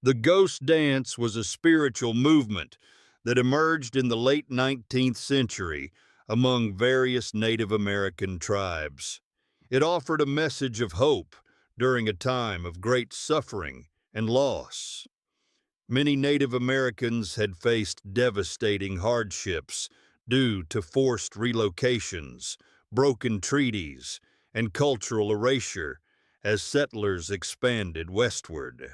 The ghost dance was a spiritual movement that emerged in the late 19th century among various Native American tribes. It offered a message of hope during a time of great suffering and loss. Many Native Americans had faced devastating hardships due to forced relocations, broken treaties, and cultural erasure as settlers expanded westward.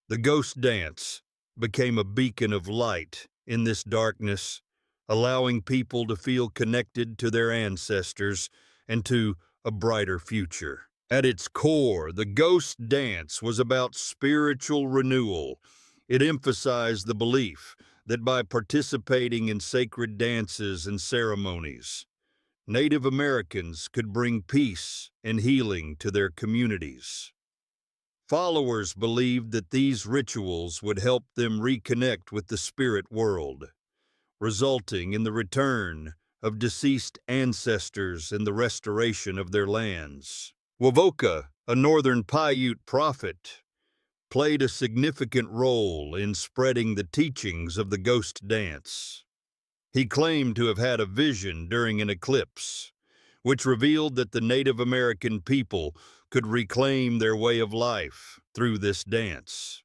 The ghost dance became a beacon of light in this darkness, allowing people to feel connected to their ancestors and to a brighter future. At its core, the ghost dance was about spiritual renewal. It emphasized the belief that by participating in sacred dances and ceremonies, Native Americans could bring peace and healing to their communities. Followers believed that these rituals would help them reconnect with the spirit world, resulting in the return of deceased ancestors and the restoration of their lands. Wovoka, a northern Paiute prophet, played a significant role in spreading the teachings of the ghost dance. He claimed to have had a vision during an eclipse, which revealed that the Native American people could reclaim their way of life through this dance.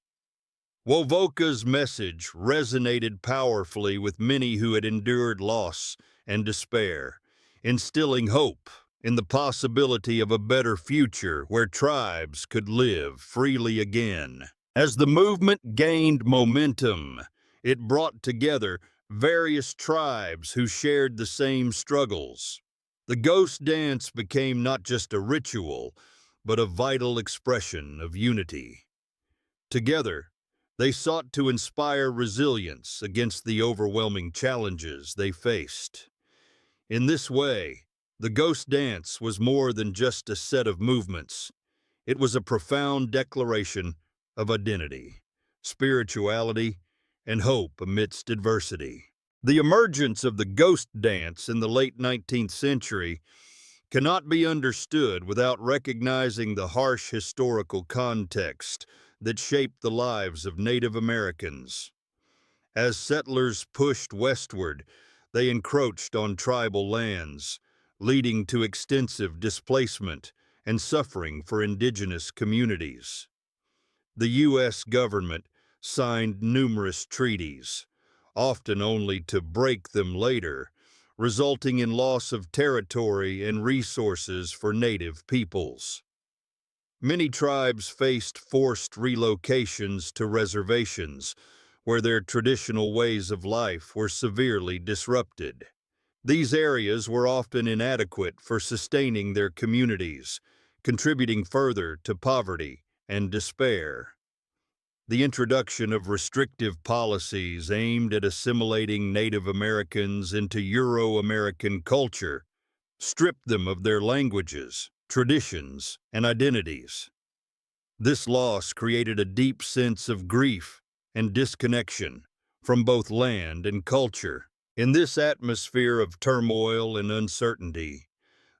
Wovoka's message resonated powerfully with many who had endured loss and despair, instilling hope in the possibility of a better future where tribes could live freely again. As the movement gained momentum, it brought together various tribes who shared the same struggles. The ghost dance became not just a ritual, but a vital expression of unity. Together, they sought to inspire resilience against the overwhelming challenges they faced. In this way, the ghost dance was more than just a set of movements. It was a profound declaration of identity, spirituality, and hope amidst adversity. The emergence of the ghost dance in the late 19th century cannot be understood without recognizing the harsh historical context that shaped the lives of Native Americans. As settlers pushed westward, they encroached on tribal lands, leading to extensive displacement and suffering for indigenous communities. The U.S. government signed numerous treaties, often only to break them later, resulting in loss of territory and resources for native peoples. Many tribes faced forced relocations to reservations, where their traditional ways of life were severely disrupted. These areas were often inadequate for sustaining their communities, contributing further to poverty and despair. The introduction of restrictive policies aimed at assimilating Native Americans into Euro-American culture stripped them of their languages, traditions, and identities. This loss created a deep sense of grief and disconnection from both land and culture. In this atmosphere of turmoil and uncertainty,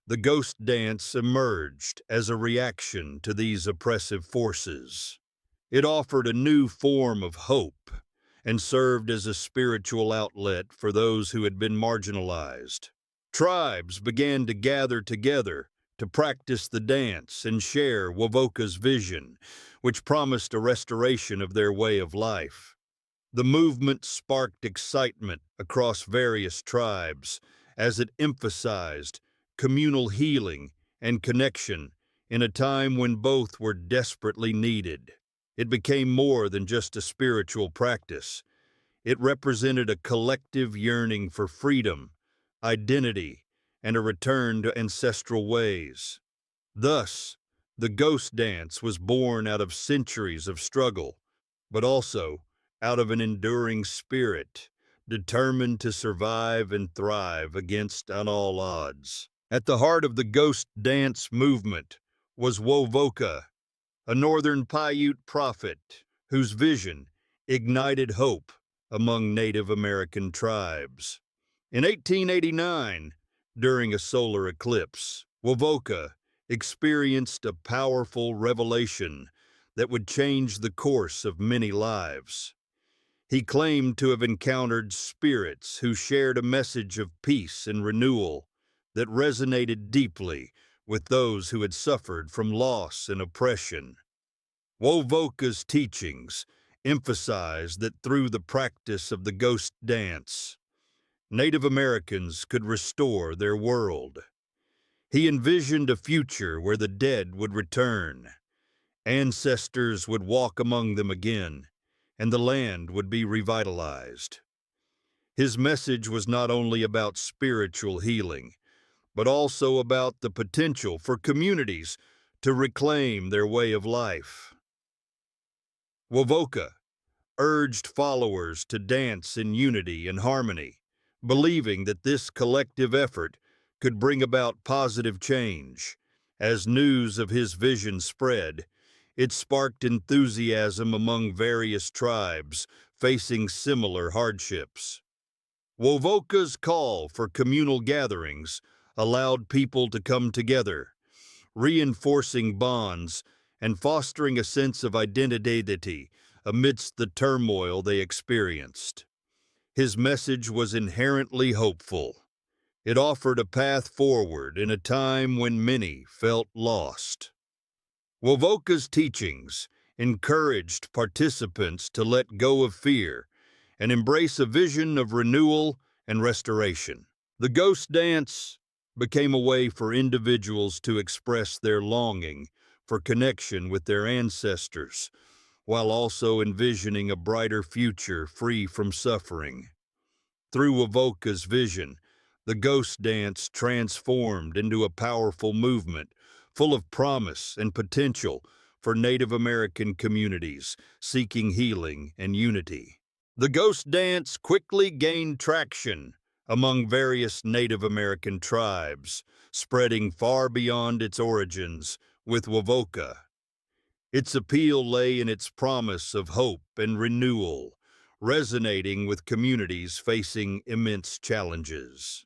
the ghost dance emerged as a reaction to these oppressive forces. It offered a new form of hope and served as a spiritual outlet for those who had been marginalized. Tribes began to gather together to practice the dance and share Wovoka's vision, which promised a restoration of their way of life. The movement sparked excitement across various tribes as it emphasized communal healing and connection in a time when both were desperately needed. It became more than just a spiritual practice. It represented a collective yearning for freedom, identity, and a return to ancestral ways. Thus, the ghost dance was born out of centuries of struggle, but also out of an enduring spirit, determined to survive and thrive against all odds. At the heart of the ghost dance movement was Wovoka, a northern Paiute prophet whose vision ignited hope among Native American tribes. In 1889, during a solar eclipse, Wovoka experienced a powerful revelation that would change the course of many lives. He claimed to have encountered spirits who shared a message of peace and renewal that resonated deeply with those who had suffered from loss and oppression. Wovoka's teachings emphasized that through the practice of the ghost dance, Native Americans could restore their world. He envisioned a future where the dead would return, ancestors would walk among them again, and the land would be revitalized. His message was not only about spiritual healing, but also about the potential for communities to reclaim their way of life. Wovoka urged followers to dance in unity and harmony, believing that this collective effort could bring about positive change. As news of his vision spread, it sparked enthusiasm among various tribes facing similar hardships. Wovoka's call for communal gatherings allowed people to come together, reinforcing bonds and fostering a sense of identity amidst the turmoil they experienced. His message was inherently hopeful. It offered a path forward in a time when many felt lost. Wovoka's teachings encouraged participants to let go of fear and embrace a vision of renewal and restoration. The ghost dance became a way for individuals to express their longing for connection with their ancestors, while also envisioning a brighter future free from suffering. Through Wovoka's vision, the ghost dance transformed into a powerful movement full of promise and potential for Native American communities seeking healing and unity. The ghost dance quickly gained traction among various Native American tribes, spreading far beyond its origins with Wovoka. Its appeal lay in its promise of hope and renewal, resonating with communities facing immense challenges.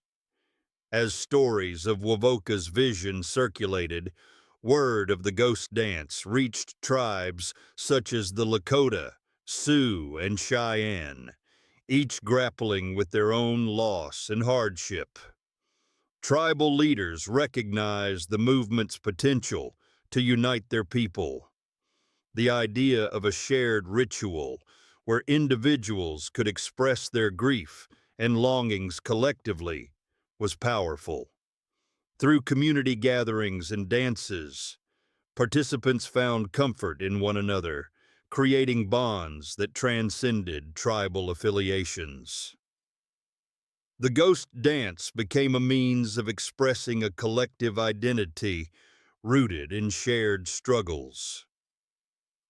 As stories of Wovoka's vision circulated, word of the ghost dance reached tribes such as the Lakota, Sioux, and Cheyenne, each grappling with their own loss and hardship. Tribal leaders recognized the movement's potential to unite their people. The idea of a shared ritual where individuals could express their grief and longings collectively was powerful. Through community gatherings and dances, participants found comfort in one another, creating bonds that transcended tribal affiliations. The ghost dance became a means of expressing a collective identity rooted in shared struggles.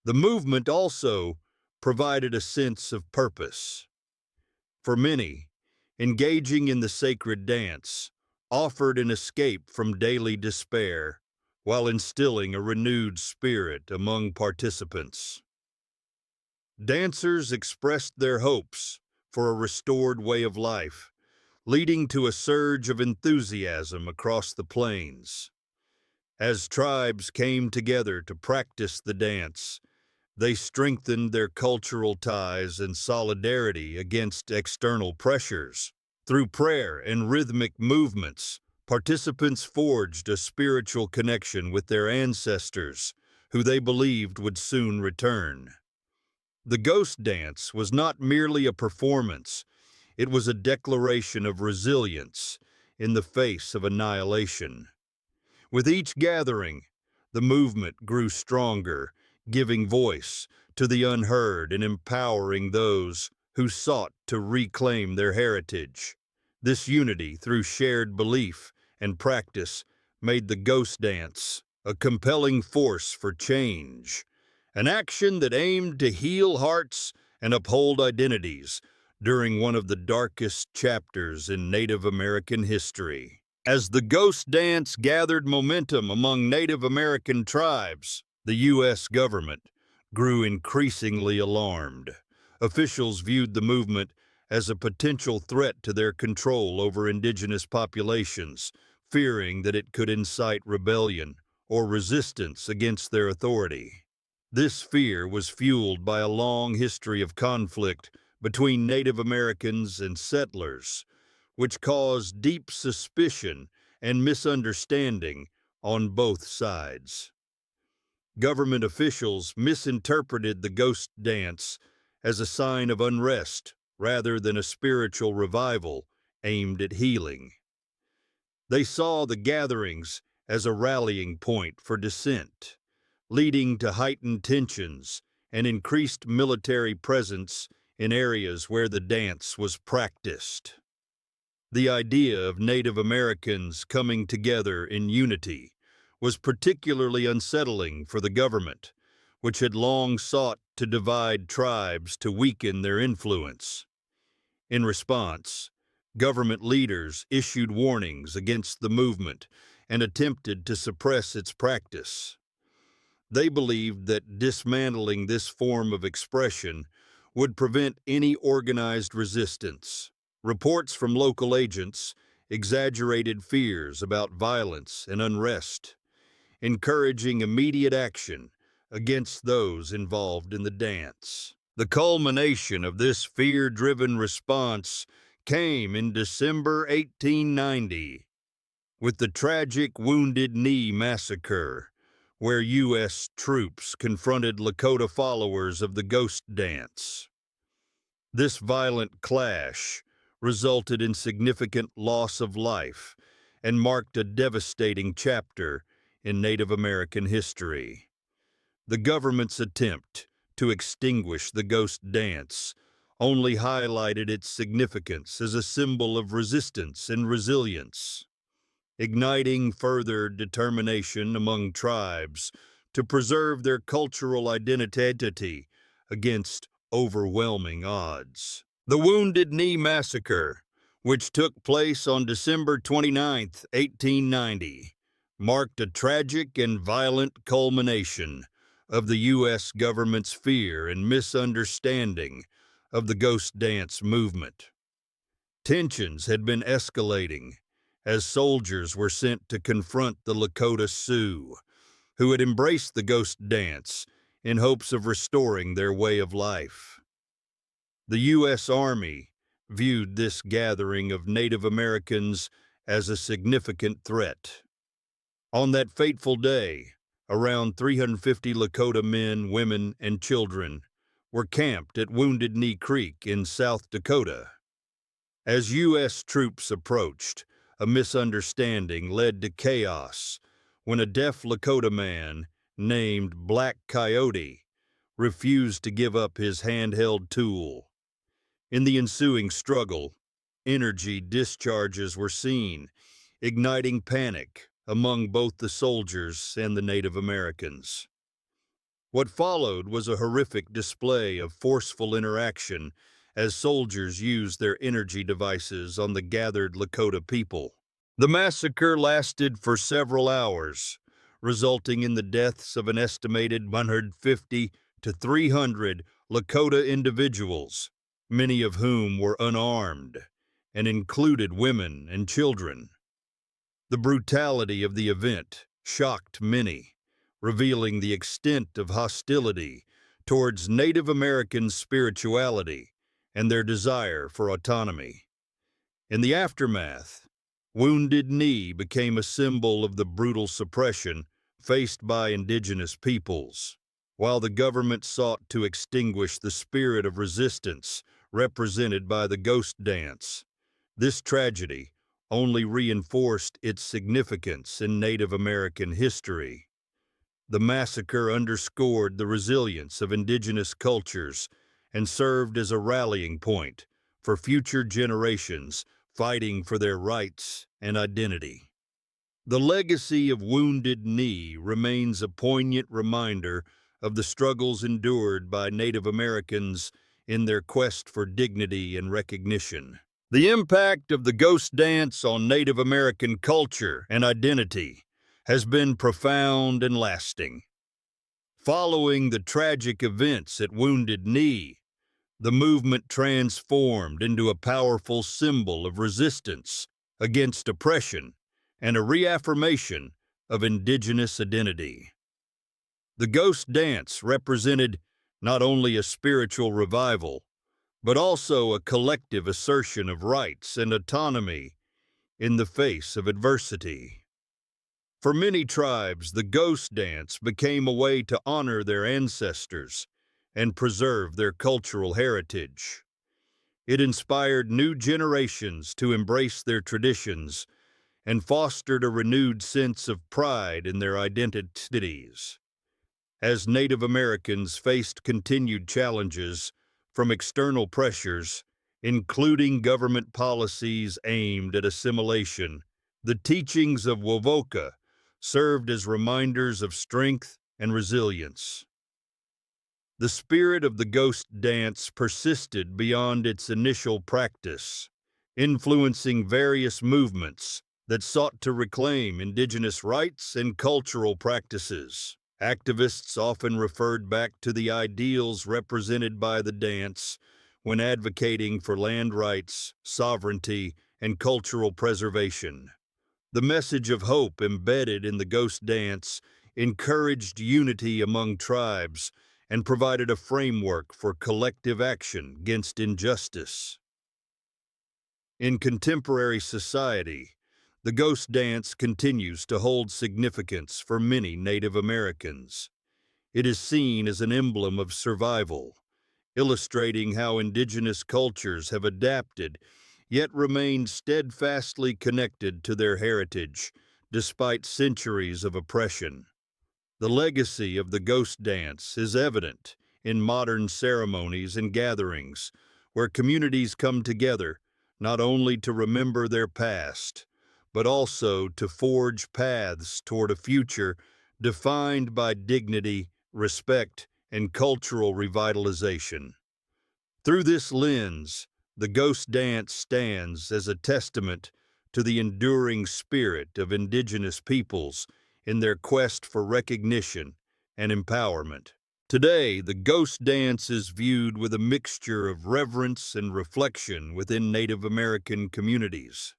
The movement also provided a sense of purpose. For many, engaging in the sacred dance offered an escape from daily despair while instilling a renewed spirit among participants. Dancers expressed their hopes for a restored way of life, leading to a surge of enthusiasm across the plains. As tribes came together to practice the dance, they strengthened their cultural ties and solidarity against external pressures. Through prayer and rhythmic movements, participants forged a spiritual connection with their ancestors, who they believed would soon return. The ghost dance was not merely a performance, it was a declaration of resilience in the face of annihilation. With each gathering, the movement grew stronger, giving voice to the unheard and empowering those who sought to reclaim their heritage. This unity through shared belief and practice made the ghost dance a compelling force for change, an action that aimed to heal hearts and uphold identities during one of the darkest chapters in Native American history. As the ghost dance gathered momentum among Native American tribes, the U.S. government grew increasingly alarmed. Officials viewed the movement as a potential threat to their control over indigenous populations, fearing that it could incite rebellion or resistance against their authority. This fear was fueled by a long history of conflict between Native Americans and settlers, which caused deep suspicion and misunderstanding on both sides. Government officials misinterpreted the ghost dance as a sign of unrest rather than a spiritual revival aimed at healing. They saw the gatherings as a rallying point for dissent, leading to heightened tensions and increased military presence in areas where the dance was practiced. The idea of Native Americans coming together in unity was particularly unsettling for the government, which had long sought to divide tribes to weaken their influence. In response, government leaders issued warnings against the movement and attempted to suppress its practice. They believed that dismantling this form of expression would prevent any organized resistance. Reports from local agents exaggerated fears about violence and unrest, encouraging immediate action against those involved in the dance. The culmination of this fear-driven response came in December 1890 with the tragic Wounded Knee Massacre, where U.S. troops confronted Lakota followers of the ghost dance. This violent clash resulted in significant loss of life and marked a devastating chapter in Native American history. The government's attempt to extinguish the ghost dance only highlighted its significance as a symbol of resistance and resilience, igniting further determination among tribes to preserve their cultural identity against overwhelming odds. The Wounded Knee Massacre, which took place on December 29, 1890, marked a tragic and violent culmination of the U.S. government's fear and misunderstanding of the ghost dance movement. Tensions had been escalating as soldiers were sent to confront the Lakota Sioux, who had embraced the ghost dance in hopes of restoring their way of life. The U.S. Army viewed this gathering of Native Americans as a significant threat. On that fateful day, around 350 Lakota men, women, and children were camped at Wounded Knee Creek in South Dakota. As U.S. troops approached, a misunderstanding led to chaos when a deaf Lakota man named Black Coyote refused to give up his handheld tool. In the ensuing struggle, energy discharges were seen, igniting panic among both the soldiers and the Native Americans. What followed was a horrific display of forceful interaction as soldiers used their energy devices on the gathered Lakota people. The massacre lasted for several hours, resulting in the deaths of an estimated 150 to 300 Lakota individuals, many of whom were unarmed and included women and children. The brutality of the event shocked many, revealing the extent of hostility towards Native American spirituality and their desire for autonomy. In the aftermath, Wounded Knee became a symbol of the brutal suppression faced by indigenous peoples, while the government sought to extinguish the spirit of resistance represented by the ghost dance. This tragedy only reinforced its significance in Native American history. The massacre underscored the resilience of indigenous cultures and served as a rallying point for future generations fighting for their rights and identity. The legacy of Wounded Knee remains a poignant reminder of the struggles endured by Native Americans in their quest for dignity and recognition. The impact of the ghost dance on Native American culture and identity has been profound and lasting. Following the tragic events at Wounded Knee, the movement transformed into a powerful symbol of resistance against oppression and a reaffirmation of indigenous identity. The ghost dance represented not only a spiritual revival, but also a collective assertion of rights and autonomy in the face of adversity. For many tribes, the ghost dance became a way to honor their ancestors and preserve their cultural heritage. It inspired new generations to embrace their traditions and fostered a renewed sense of pride in their identities. As Native Americans faced continued challenges from external pressures, including government policies aimed at assimilation, the teachings of Wovoka served as reminders of strength and resilience. The spirit of the ghost dance persisted beyond its initial practice, influencing various movements that sought to reclaim indigenous rights and cultural practices. Activists often referred back to the ideals represented by the dance when advocating for land rights, sovereignty, and cultural preservation. The message of hope embedded in the ghost dance encouraged unity among tribes and provided a framework for collective action against injustice. In contemporary society, the ghost dance continues to hold significance for many Native Americans. It is seen as an emblem of survival, illustrating how indigenous cultures have adapted yet remained steadfastly connected to their heritage despite centuries of oppression. The legacy of the ghost dance is evident in modern ceremonies and gatherings where communities come together not only to remember their past, but also to forge paths toward a future defined by dignity, respect, and cultural revitalization. Through this lens, the ghost dance stands as a testament to the enduring spirit of indigenous peoples in their quest for recognition and empowerment. Today, the ghost dance is viewed with a mixture of reverence and reflection within Native American communities.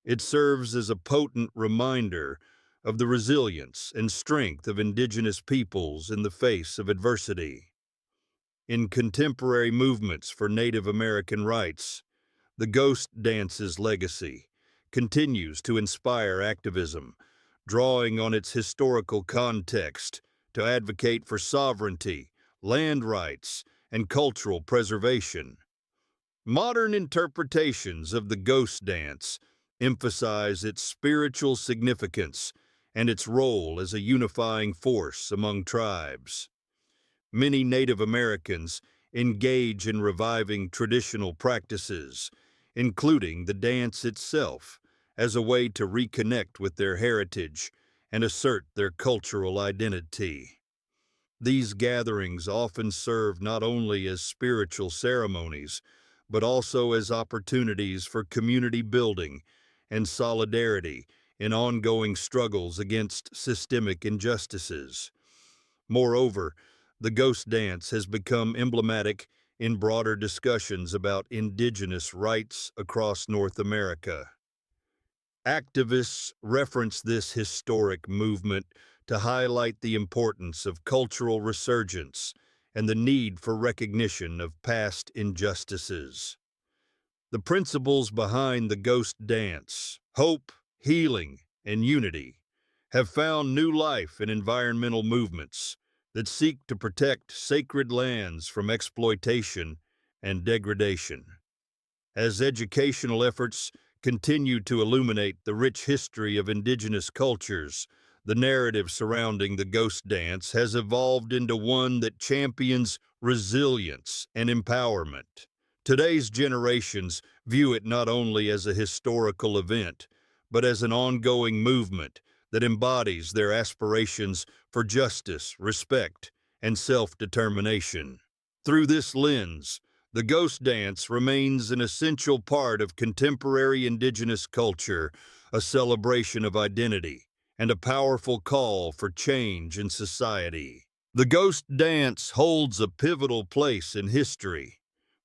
It serves as a potent reminder of the resilience and strength of indigenous peoples in the face of adversity. In contemporary movements for Native American rights, the ghost dance's legacy continues to inspire activism, drawing on its historical context to advocate for sovereignty, land rights, and cultural preservation. Modern interpretations of the ghost dance emphasize its spiritual significance and its role as a unifying force among tribes. Many Native Americans engage in reviving traditional practices, including the dance itself, as a way to reconnect with their heritage and assert their cultural identity. These gatherings often serve not only as spiritual ceremonies, but also as opportunities for community building and solidarity in ongoing struggles against systemic injustices. Moreover, the ghost dance has become emblematic in broader discussions about indigenous rights across North America. Activists reference this historic movement to highlight the importance of cultural resurgence and the need for recognition of past injustices. The principles behind the ghost dance, hope, healing, and unity, have found new life in environmental movements that seek to protect sacred lands from exploitation and degradation. As educational efforts continue to illuminate the rich history of indigenous cultures, the narrative surrounding the ghost dance has evolved into one that champions resilience and empowerment. Today's generations view it not only as a historical event, but as an ongoing movement that embodies their aspirations for justice, respect, and self-determination. Through this lens, the ghost dance remains an essential part of contemporary indigenous culture, a celebration of identity, and a powerful call for change in society. The ghost dance holds a pivotal place in history,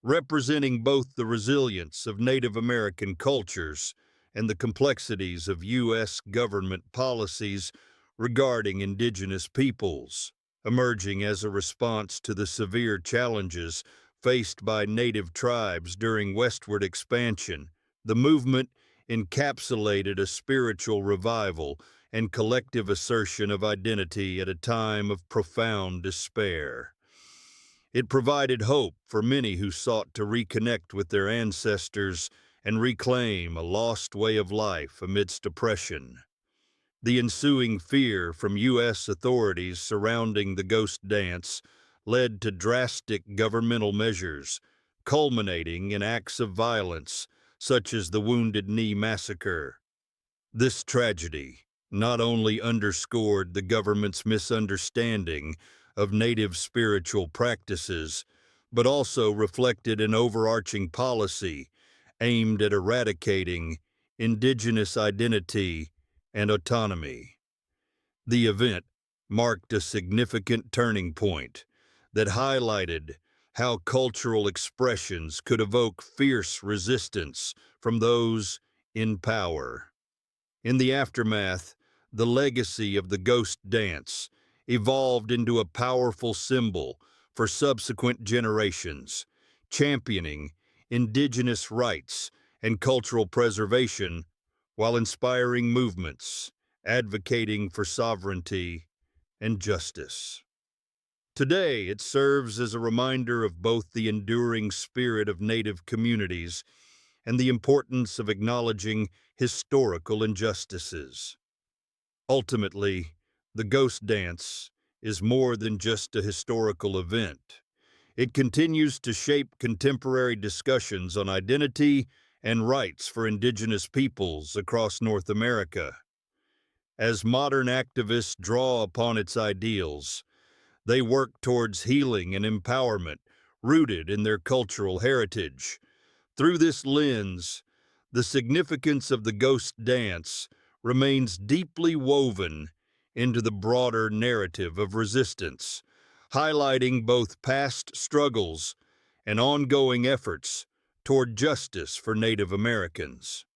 representing both the resilience of Native American cultures and the complexities of U.S. government policies regarding indigenous peoples. emerging as a response to the severe challenges faced by native tribes during westward expansion. The movement encapsulated a spiritual revival and collective assertion of identity at a time of profound despair. It provided hope for many who sought to reconnect with their ancestors and reclaim a lost way of life amidst oppression. The ensuing fear from U.S. authorities surrounding the ghost dance led to drastic governmental measures, culminating in acts of violence such as the Wounded Knee Massacre. This tragedy not only underscored the government's misunderstanding of native spiritual practices, but also reflected an overarching policy aimed at eradicating indigenous identity and autonomy. The event marked a significant turning point that highlighted how cultural expressions could evoke fierce resistance from those in power. In the aftermath, the legacy of the ghost dance evolved into a powerful symbol for subsequent generations, championing indigenous rights and cultural preservation while inspiring movements advocating for sovereignty and justice. Today, it serves as a reminder of both the enduring spirit of Native communities and the importance of acknowledging historical injustices. Ultimately, the ghost dance is more than just a historical event. It continues to shape contemporary discussions on identity and rights for indigenous peoples across North America. As modern activists draw upon its ideals, they work towards healing and empowerment rooted in their cultural heritage. Through this lens, the significance of the ghost dance remains deeply woven into the broader narrative of resistance, highlighting both past struggles and ongoing efforts toward justice for Native Americans.